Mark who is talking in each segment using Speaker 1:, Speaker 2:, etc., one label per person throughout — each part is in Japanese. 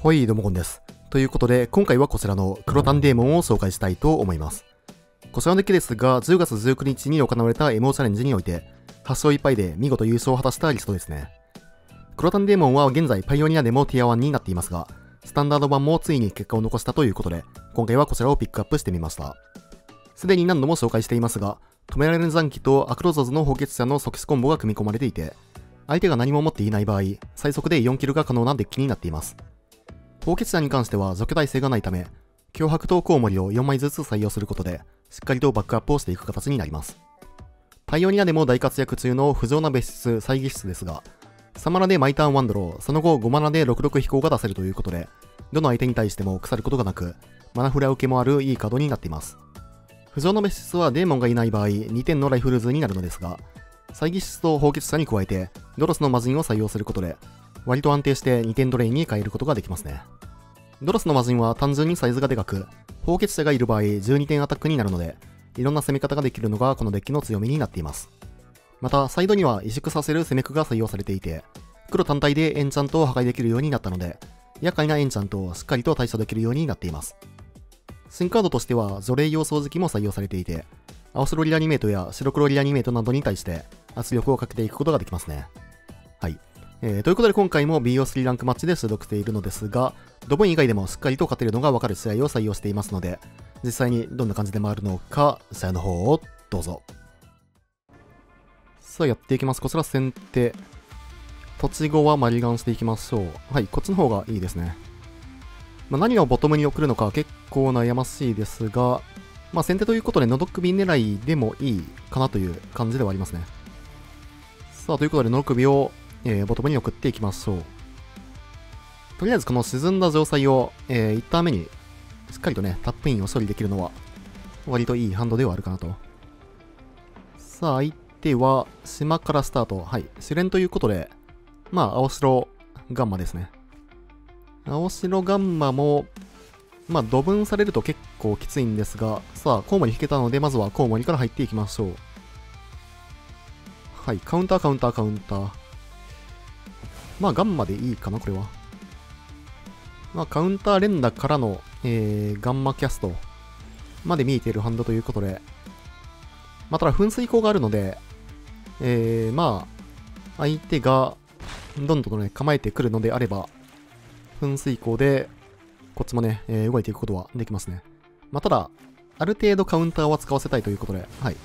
Speaker 1: はい、どうもこんです。ということで、今回はこちらの黒炭デーモンを紹介したいと思います。こちらのデッキですが、10月19日に行われた MO チャレンジにおいて、8勝1敗で見事優勝を果たしたリストですね。黒炭デーモンは現在パイオニアでもティア1になっていますが、スタンダード版もついに結果を残したということで、今回はこちらをピックアップしてみました。すでに何度も紹介していますが、止められる残機とアクロゾズの放血者の即死コンボが組み込まれていて、相手が何も持っていない場合、最速で4キルが可能なデッキになっています。放血者に関しては除去耐性がないため、脅迫とコウモリを4枚ずつ採用することで、しっかりとバックアップをしていく形になります。パイオニアでも大活躍中の不浄な別室、猜疑室ですが、3マナで毎ターン1ドロー、その後5マナで66飛行が出せるということで、どの相手に対しても腐ることがなく、マナフラ受けもあるいいカードになっています。不浄な別室はデーモンがいない場合、2点のライフル図になるのですが、猜疑室と放血者に加えて、ドロスの魔人を採用することで、割と安定して2点ドレインに変えることができますね。ドロスの魔人は単純にサイズがでかく、放血者がいる場合12点アタックになるので、いろんな攻め方ができるのがこのデッキの強みになっています。また、サイドには萎縮させる攻め区が採用されていて、黒単体でエンチャントを破壊できるようになったので、厄介なエンチャントをしっかりと対処できるようになっています。新カードとしては、除霊用掃除機も採用されていて、青白リアニメートや白黒リアニメートなどに対して圧力をかけていくことができますね。はい。ということで今回も BO3 ランクマッチで収録しているのですが、ドボン以外でもしっかりと勝てるのが分かる試合を採用していますので、実際にどんな感じで回るのか、試合の方をどうぞ。さあやっていきます。こちら先手。土地後はマリガンしていきましょう。はい、こっちの方がいいですね。何をボトムに送るのか結構悩ましいですが、先手ということで、のど首狙いでもいいかなという感じではありますね。さあ、ということで、のど首を、ボトムに送っていきましょう。とりあえず、この沈んだ城塞を、1ターン目にしっかりとね、タップインを処理できるのは、割といいハンドではあるかなと。さあ、相手は、島からスタート。はい、試練ということで、青白ガンマですね。青白ガンマも、土分されると結構きついんですが、さあ、コウモリ引けたので、まずはコウモリから入っていきましょう。はい、カウンター、カウンター、カウンター。ガンマでいいかな、これは。カウンター連打からの、ガンマキャストまで見えているハンドということで、ただ、噴水口があるので、相手がどんどんね、構えてくるのであれば、噴水口で、こっちもね、動いていくことはできますね。ただ、ある程度カウンターは使わせたいということで、はい。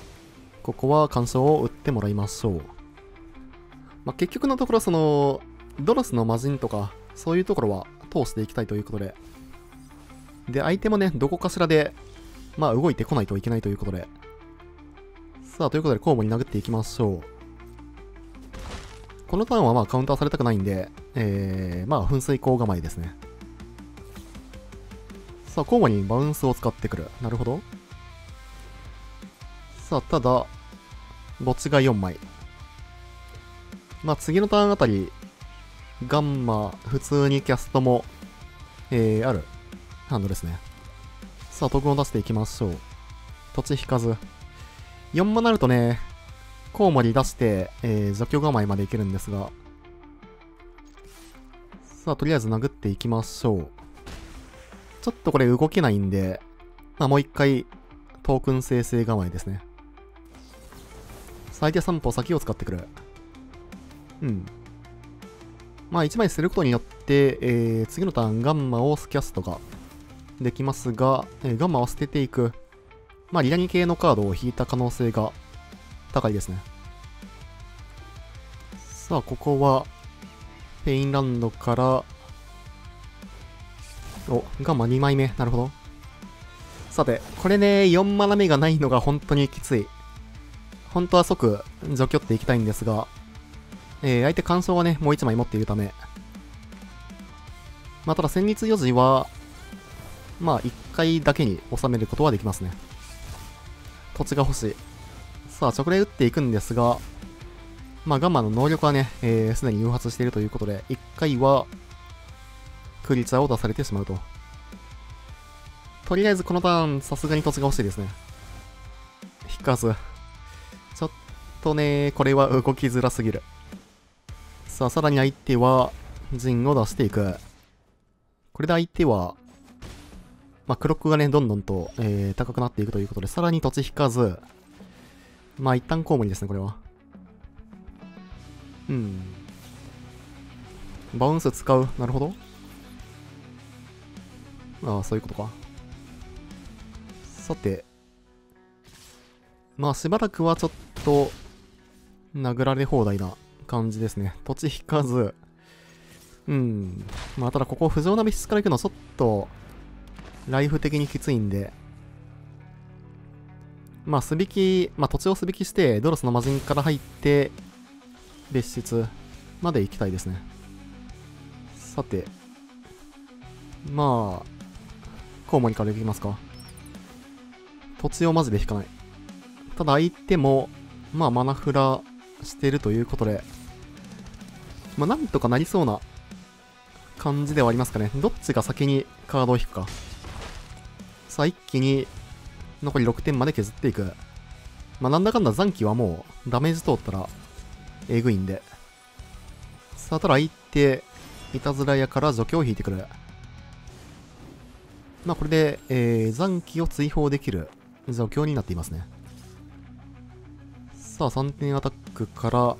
Speaker 1: ここは干渉を打ってもらいましょう。結局のところ、その、ドロスの魔人とか、そういうところは通していきたいということで。で、相手もね、どこかしらで、動いてこないといけないということで。さあ、ということで、コウモリ殴っていきましょう。このターンはカウンターされたくないんで、噴水口構えですね。さあ、コウモリにバウンスを使ってくる。なるほど。さあ、ただ、墓地が4枚。次のターンあたり、ガンマ、普通にキャストも、あるハンドですね。さあ、トグを出していきましょう。土地引かず。4マなるとね、コウモリ出して、除去構えまでいけるんですが。さあ、とりあえず殴っていきましょう。ちょっとこれ動けないんで、もう一回、トークン生成構えですね。最低3歩先を使ってくる。1枚することによって、次のターンガンマをスキャストができますが、ガンマは捨てていく。リラニ系のカードを引いた可能性が高いですね。さあ、ここは、ペインランドから、ガンマ2枚目。なるほど。さて、これね、4マナ目がないのが本当にきつい。本当は即除去っていきたいんですが、相手干渉はね、もう1枚持っているため。ただ、戦慄4時は、1回だけに収めることはできますね。土地が欲しい。さあ、直連打っていくんですが、ガンマの能力はね、すでに誘発しているということで、1回は、クリーチャーを出されてしまうと。とりあえずこのターン、さすがに土地が欲しいですね。引かず。ちょっとね、これは動きづらすぎる。さあ、さらに相手は、陣を出していく。これで相手は、まあ、クロックがね、どんどんと、高くなっていくということで、さらに土地引かず、まあ、一旦コウモリですね、これは。バウンス使う。なるほど。ああ、そういうことか。さて。まあ、しばらくはちょっと、殴られ放題な感じですね。土地引かず。まあ、ただここ、不浄な別室から行くのちょっと、ライフ的にきついんで。まあ、素引き、まあ、土地を素引きして、ドロスの魔人から入って、別室まで行きたいですね。さて。まあ、コウモリから行きますか。土地をマジで引かない。ただ相手も、まあマナフラしてるということで、まあなんとかなりそうな感じではありますかね。どっちが先にカードを引くか。さあ一気に残り6点まで削っていく。まあなんだかんだ残機はもうダメージ通ったらえぐいんで。さあただ相手、いたずら屋から除去を引いてくる。まあこれで、残機を追放できる状況になっていますね。さあ3点アタックから、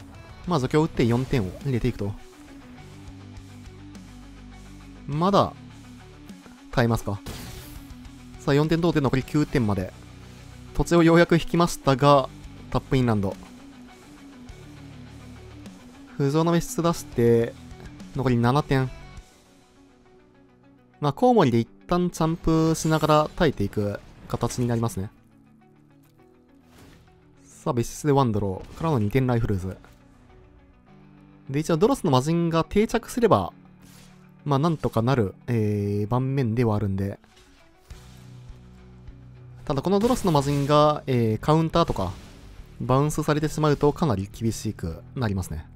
Speaker 1: まあ除去を打って4点を入れていくと。まだ耐えますか。さあ4点同点残り9点まで。土地をようやく引きましたが、タップインランド。不浄な滅出出して、残り7点。まあコウモリで一旦チャンプしながら耐えていく形になりますね。さあ別室でワンドローからの2点ライフルーズ。で、一応ドロスの魔人が定着すれば、まあなんとかなる、盤面ではあるんで、ただこのドロスの魔人が、カウンターとかバウンスされてしまうとかなり厳しくなりますね。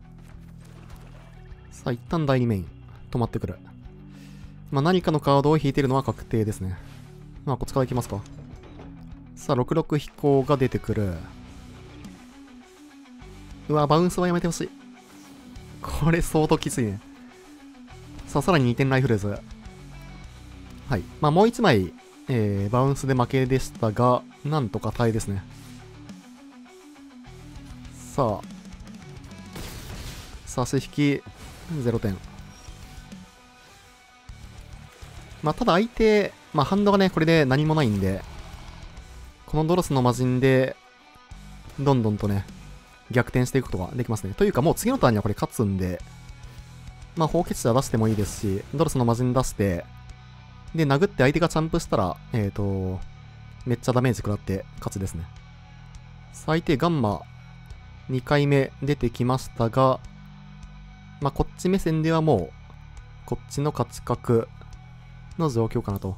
Speaker 1: さあ一旦第2メイン止まってくる。まあ何かのカードを引いてるのは確定ですね。まあこっちから行きますか。さあ66飛行が出てくる。うわ、バウンスはやめてほしい。これ相当きついね。さあ、さらに2点ライフルーズ。はい。まあ、もう1枚、バウンスで負けでしたが、なんとか耐えですね。さあ、差し引き0点。まあ、ただ相手、まあ、ハンドがね、これで何もないんで、このドロスの魔人で、どんどんとね、逆転していくことができますね。というかもう次のターンにはこれ勝つんで、まあ放血者出してもいいですし、ドロスの魔人出して、で、殴って相手がチャンプしたら、めっちゃダメージ食らって勝ちですね。相手ガンマ2回目出てきましたが、まあこっち目線ではもう、こっちの勝ち確の状況かなと。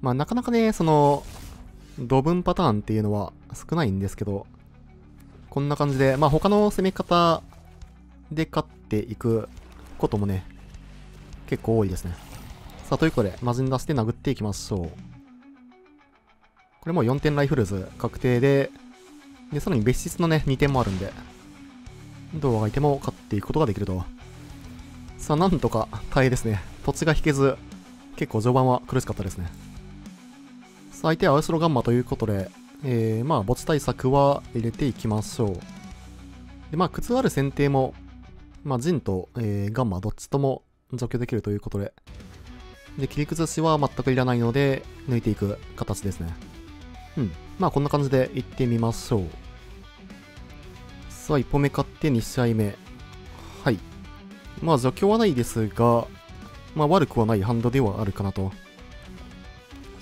Speaker 1: まあなかなかね、その、土分パターンっていうのは少ないんですけど、こんな感じで、まあ他の攻め方で勝っていくこともね、結構多いですね。さあ、ということで、魔人出して殴っていきましょう。これもう4点ライフルーズ確定で、で、さらに別室のね、2点もあるんで、どう相手も勝っていくことができると。さあ、なんとか耐えですね。土地が引けず、結構序盤は苦しかったですね。相手はアウスロガンマということで、まあ、墓地対策は入れていきましょう。で、まあ、苦痛ある選定も、まあ、ジンと、ガンマどっちとも除去できるということで、で、切り崩しは全くいらないので、抜いていく形ですね。まあ、こんな感じでいってみましょう。さあ、1歩目勝って2試合目。はい。まあ、除去はないですが、まあ、悪くはないハンドではあるかなと。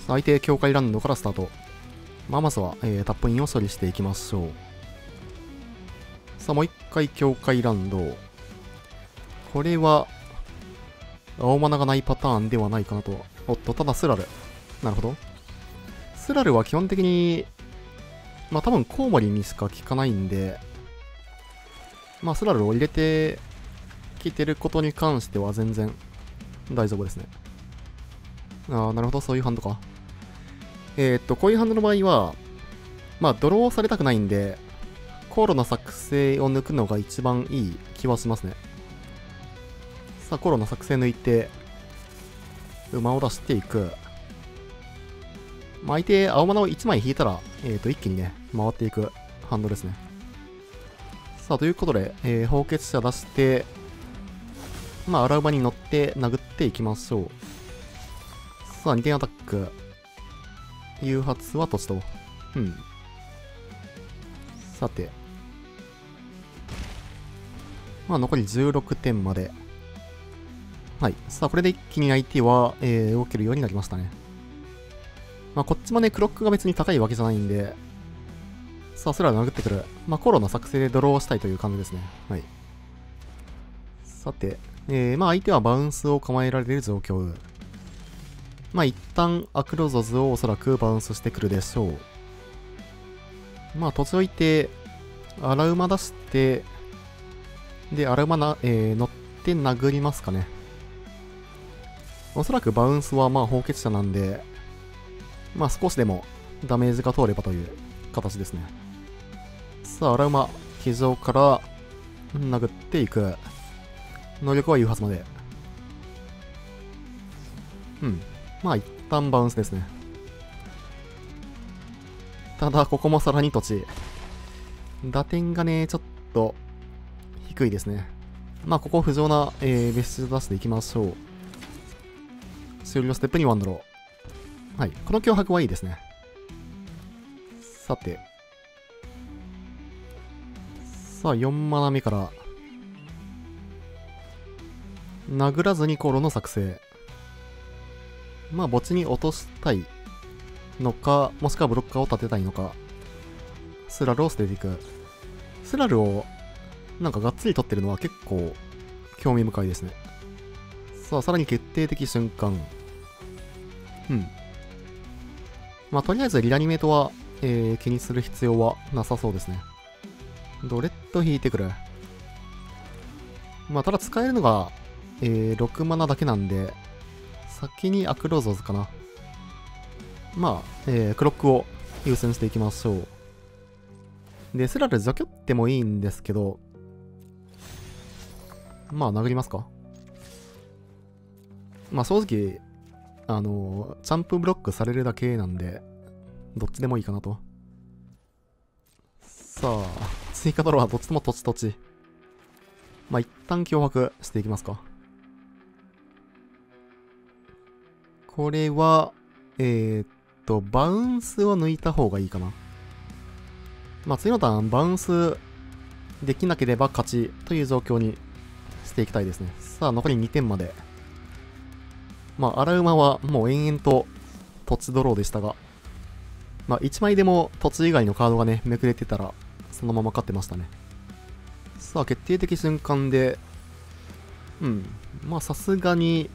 Speaker 1: 相手境界ラウンドからスタート。まあ、まずは、タップインを処理していきましょう。さあ、もう一回境界ラウンド。これは、青マナがないパターンではないかなと。おっと、ただスラル。なるほど。スラルは基本的に、まあ多分コウモリにしか効かないんで、まあスラルを入れてきてることに関しては全然大丈夫ですね。ああ、なるほど、そういうハンドか。こういうハンドの場合は、まあドローされたくないんで、航路の作成を抜くのが一番いい気はしますね。さあ、コロの作戦抜いて、馬を出していく。まあ、相手、青マナを1枚引いたら、一気にね、回っていくハンドですね。さあ、ということで、放血者出して、まあ、荒馬に乗って殴っていきましょう。さあ、2点アタック。誘発は土地と。うん。さて。まあ、残り16点まで。はい。さあ、これで一気に相手は、動けるようになりましたね。まあ、こっちもね、クロックが別に高いわけじゃないんで、さあ、それは殴ってくる。まあ、コロの作成でドローしたいという感じですね。はい。さて、まあ、相手はバウンスを構えられる状況。まあ、一旦、アクロゾズをおそらくバウンスしてくるでしょう。まあ、土地置いて、荒馬出して、で、荒馬乗って殴りますかね。おそらくバウンスはまあ、放血者なんで、まあ、少しでもダメージが通ればという形ですね。さあ、荒馬、騎乗から殴っていく。能力は言うはずまで。うん。まあ、一旦バウンスですね。ただ、ここもさらに土地。打点がね、ちょっと低いですね。まあ、ここ不浄な、別室出していきましょう。終了ステップにワンドロー。はい。この脅迫はいいですね。さて。さあ、4マナ目から、殴らずにコロの作成。まあ、墓地に落としたいのか、もしくはブロッカーを立てたいのか、スラルを捨てていく。スラルを、なんかがっつり取ってるのは結構、興味深いですね。さあ、さらに決定的瞬間。うん。まあ、とりあえずリアニメートは、気にする必要はなさそうですね。ドレッド引いてくる。まあ、ただ使えるのが、6マナだけなんで、先にアクロゾズかな。まあ、クロックを優先していきましょう。で、スラル除去ってもいいんですけど、まあ、殴りますか。まあ、正直、チャンプブロックされるだけなんで、どっちでもいいかなと。さあ、追加ドローはどっちとも土地土地。まあ、一旦脅迫していきますか。これは、バウンスを抜いた方がいいかな。まあ、次のターン、バウンスできなければ勝ちという状況にしていきたいですね。さあ、残り2点まで。まあ、荒馬はもう延々と土地ドローでしたが、まあ、1枚でも土地以外のカードがね、めくれてたら、そのまま勝ってましたね。さあ、決定的瞬間で、うん。まあ、さすがに、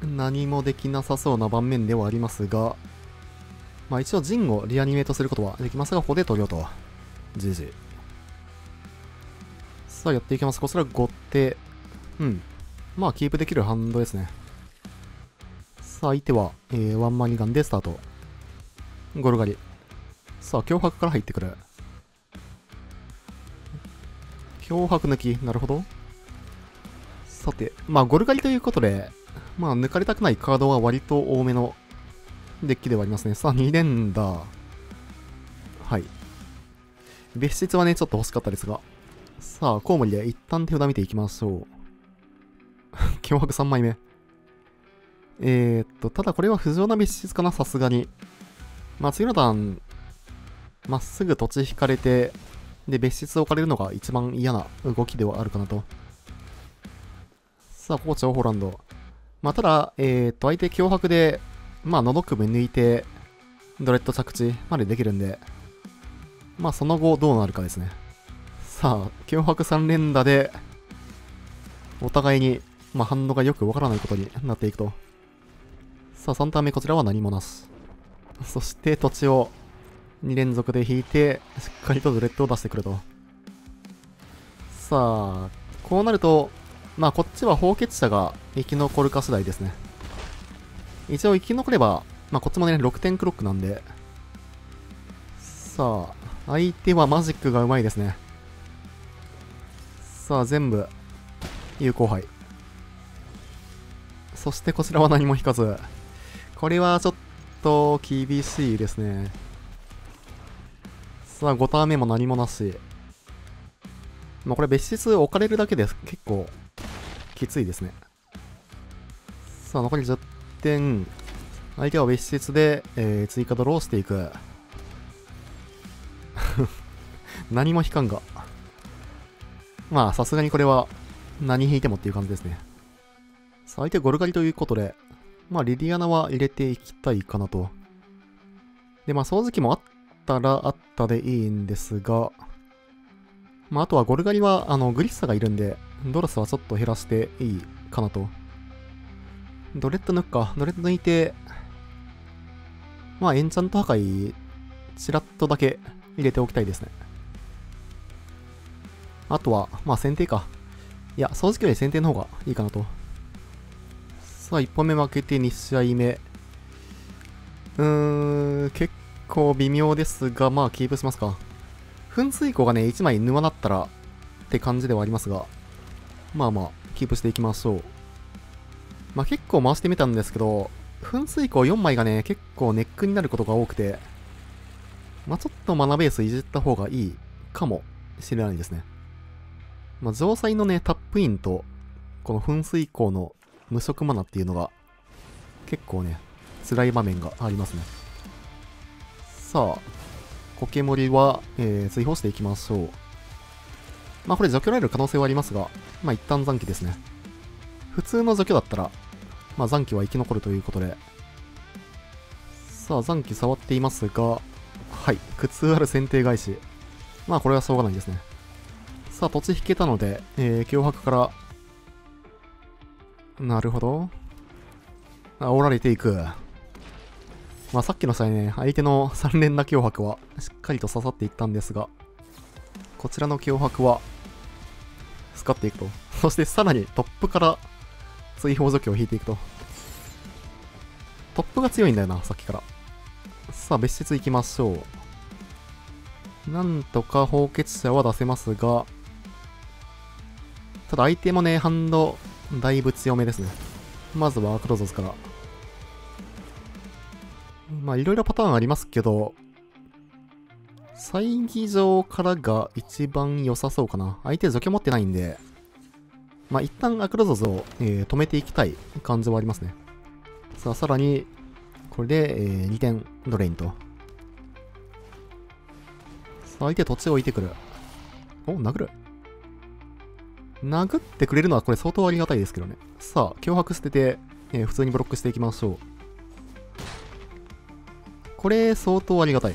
Speaker 1: 何もできなさそうな盤面ではありますが、まあ一応ジンをリアニメートすることはできますが、ここで取りようと。GG。さあやっていきます。こちら後手。うん。まあキープできるハンドですね。さあ相手は、ワンマニガンでスタート。ゴルガリ。さあ脅迫から入ってくる。脅迫抜き。なるほど。さて、まあゴルガリということで、まあ抜かれたくないカードは割と多めのデッキではありますね。さあ、2連打。はい。別室はね、ちょっと欲しかったですが。さあ、コウモリで一旦手札見ていきましょう。脅迫3枚目。ただこれは不浄な別室かな、さすがに。まあ、次のターン、まっすぐ土地引かれて、で、別室置かれるのが一番嫌な動きではあるかなと。さあ、ここ超ホランド。まあ、ただ、相手脅迫で、まあ、喉首抜いて、ドレッド着地までできるんで、まあ、その後どうなるかですね。さあ、脅迫3連打で、お互いに、まあ、反応がよくわからないことになっていくと。さあ、3ターン目、こちらは何もなし。そして、土地を2連続で引いて、しっかりとドレッドを出してくると。さあ、こうなると、まあ、こっちは放血者が生き残るか次第ですね。一応生き残れば、まあ、こっちもね、6点クロックなんで。さあ、相手はマジックがうまいですね。さあ、全部、有効杯。そしてこちらは何も引かず。これはちょっと厳しいですね。さあ、5ターン目も何もなし。まあこれ別室置かれるだけで結構きついですね。さあ、残り10点。相手は別室で、追加ドローしていく。何も引かんが。まあ、さすがにこれは何引いてもっていう感じですね。さあ、相手ゴルガリということで、まあ、リディアナは入れていきたいかなと。で、まあ、掃除機もあったらあったでいいんですが、まあ、あとはゴルガリは、グリッサがいるんで、ドロスはちょっと減らしていいかなと。ドレッド抜くか。ドレッド抜いて、まあ、エンチャント破壊、ちらっとだけ入れておきたいですね。あとは、まあ、剪定か。いや、掃除機より剪定の方がいいかなと。さあ、1本目負けて2試合目。結構微妙ですが、まあ、キープしますか。噴水口がね、1枚沼だったらって感じではありますが、まあまあ、キープしていきましょう。まあ結構回してみたんですけど、噴水口4枚がね、結構ネックになることが多くて、まあちょっとマナベースいじった方がいいかもしれないですね。まあ城塞のね、タップインと、この噴水口の無色マナっていうのが、結構ね、辛い場面がありますね。さあ、コケモリは、追放していきましょう。まあこれ除去られる可能性はありますが、まあ一旦残機ですね。普通の除去だったら、まあ残機は生き残るということで。さあ残機触っていますが、はい、苦痛ある剪定返し。まあこれはしょうがないですね。さあ土地引けたので、脅迫から、なるほど。煽られていく。まあさっきの際ね、相手の3連打脅迫はしっかりと刺さっていったんですが、こちらの脅迫は、スカっていくと。そしてさらにトップから追放除去を引いていくと。トップが強いんだよな、さっきから。さあ、別室行きましょう。なんとか放血者は出せますが、ただ相手もね、ハンド、だいぶ強めですね。まずはアクロゾスから。まあ、いろいろパターンありますけど、猜疑場からが一番良さそうかな。相手除去持ってないんで、まあ、一旦アクロゾズを、止めていきたい感じはありますね。さあ、さらに、これで、2点ドレインと。さあ、相手土地を置いてくる。お、殴る。殴ってくれるのはこれ相当ありがたいですけどね。さあ、脅迫捨てて、普通にブロックしていきましょう。これ相当ありがたい。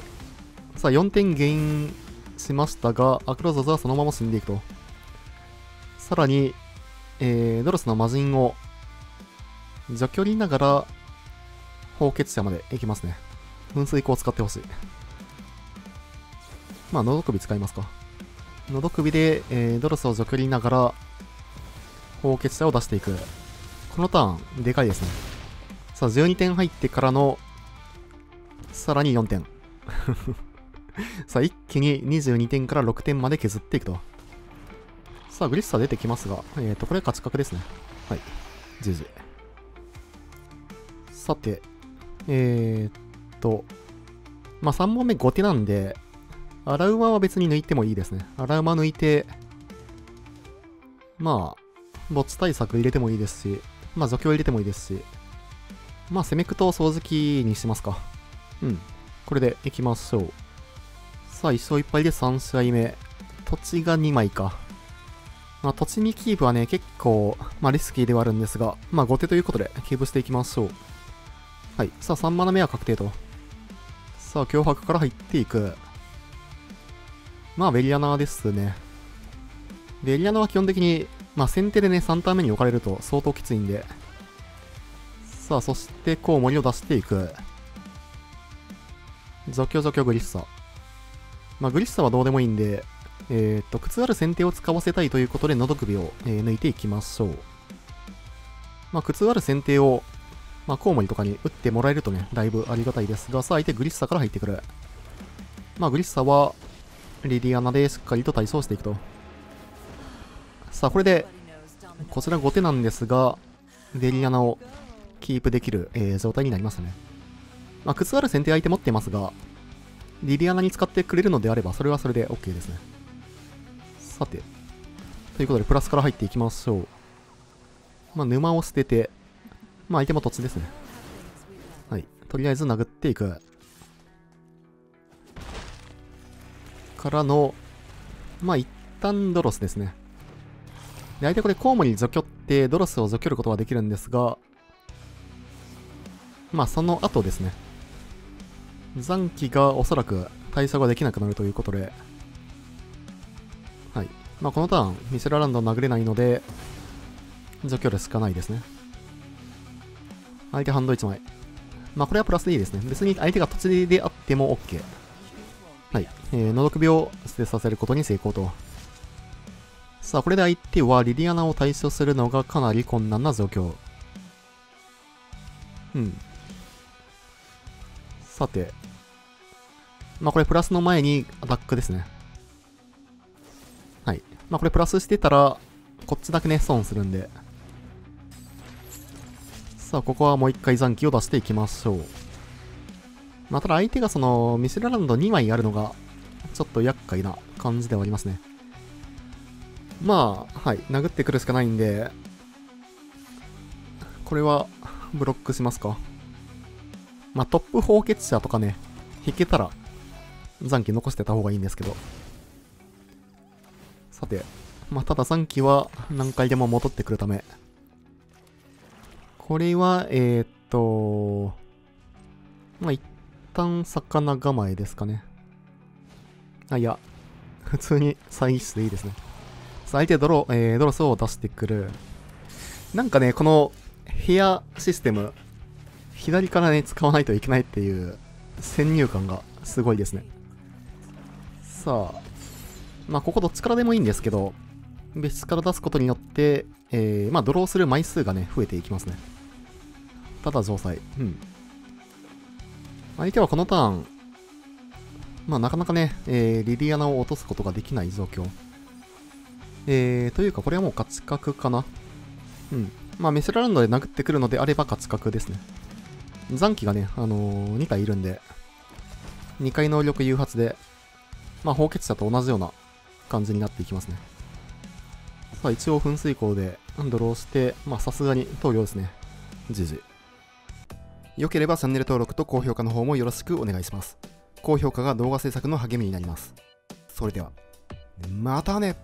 Speaker 1: さあ、4点ゲインしましたが、アクロゾズはそのまま死んでいくと。さらに、ドロスの魔人を除去りながら、放血者まで行きますね。噴水口を使ってほしい。まあ、喉首使いますか。喉首で、ドロスを除去りながら、放血者を出していく。このターン、でかいですね。さあ、12点入ってからの、さらに4点。さあ、一気に22点から6点まで削っていくと。さあ、グリッサー出てきますが、これ勝ち確ですね。はい。GG。さて、まあ、3問目5手なんで、アラウマは別に抜いてもいいですね。アラウマ抜いて、まあ、墓地対策入れてもいいですし、まあ、除去入れてもいいですし、まあ、攻めくと掃除機にしますか。うん。これでいきましょう。さあ、1勝1敗で3試合目。土地が2枚か。まあ、土地にキープはね、結構、まあ、リスキーではあるんですが、まあ、5手ということで、キープしていきましょう。はい。さあ、3マナ目は確定と。さあ、脅迫から入っていく。まあ、ベリアナですね。ベリアナは基本的に、まあ、先手でね、3ターン目に置かれると相当きついんで。さあ、そして、コウモリを出していく。除去グリッサ。まあ、グリッサはどうでもいいんで、苦痛ある先手を使わせたいということで、喉首を、抜いていきましょう。まあ、苦痛ある先手を、まあ、コウモリとかに打ってもらえるとね、だいぶありがたいですが、さあ、相手グリッサから入ってくる。まあ、グリッサは、リディアナでしっかりと対処していくと。さあ、これで、こちら5手なんですが、デリアナをキープできる、状態になりましたね。まあ、靴ある先手相手持ってますが、リリアナに使ってくれるのであれば、それはそれで OK ですね。さて。ということで、プラスから入っていきましょう。まあ、沼を捨てて、まあ、相手も土地ですね。はい。とりあえず殴っていく。からの、まあ、一旦ドロスですね。で、相手これコウモリ除去ってドロスを除去ることはできるんですが、まあその後ですね。残機がおそらく対処ができなくなるということで、はい。まあこのターン、ミシェラランド殴れないので、除去るしかないですね。相手ハンド1枚。まあこれはプラスでいいですね。別に相手が土地であっても OK。はい。のど首を捨てさせることに成功と。さあ、これで相手はリリアナを対処するのがかなり困難な状況。うん。さて。まあこれプラスの前にアタックですね。はい。まあこれプラスしてたら、こっちだけね、損するんで。さあ、ここはもう一回残機を出していきましょう。まあただ相手がその、ミシェラランド2枚あるのが、ちょっと厄介な感じではありますね。まあ、はい。殴ってくるしかないんで、これは、ブロックしますか。まあトップ放血者とかね、引けたら、残機残してた方がいいんですけど。さて、まあ、ただ残機は何回でも戻ってくるため。これは、まあ、一旦魚構えですかね。あ、いや、普通に再出でいいですね。相手ドロスを出してくる。なんかね、この部屋システム、左からね、使わないといけないっていう先入観がすごいですね。さあ、まあここどっちからでもいいんですけど、別から出すことによって、まあドローする枚数がね、増えていきますね。ただ城塞。うん。相手はこのターン、まあなかなかね、リリアナを落とすことができない状況。というかこれはもう勝ち確かな。うん。まあメセラランドで殴ってくるのであれば勝ち確ですね。残機がね、2体いるんで、2回能力誘発で、まあ、放血者と同じような感じになっていきますね。さあ、一応噴水口でドローして、まあ、さすがに投了ですね。GG。良ければチャンネル登録と高評価の方もよろしくお願いします。高評価が動画制作の励みになります。それでは、またね。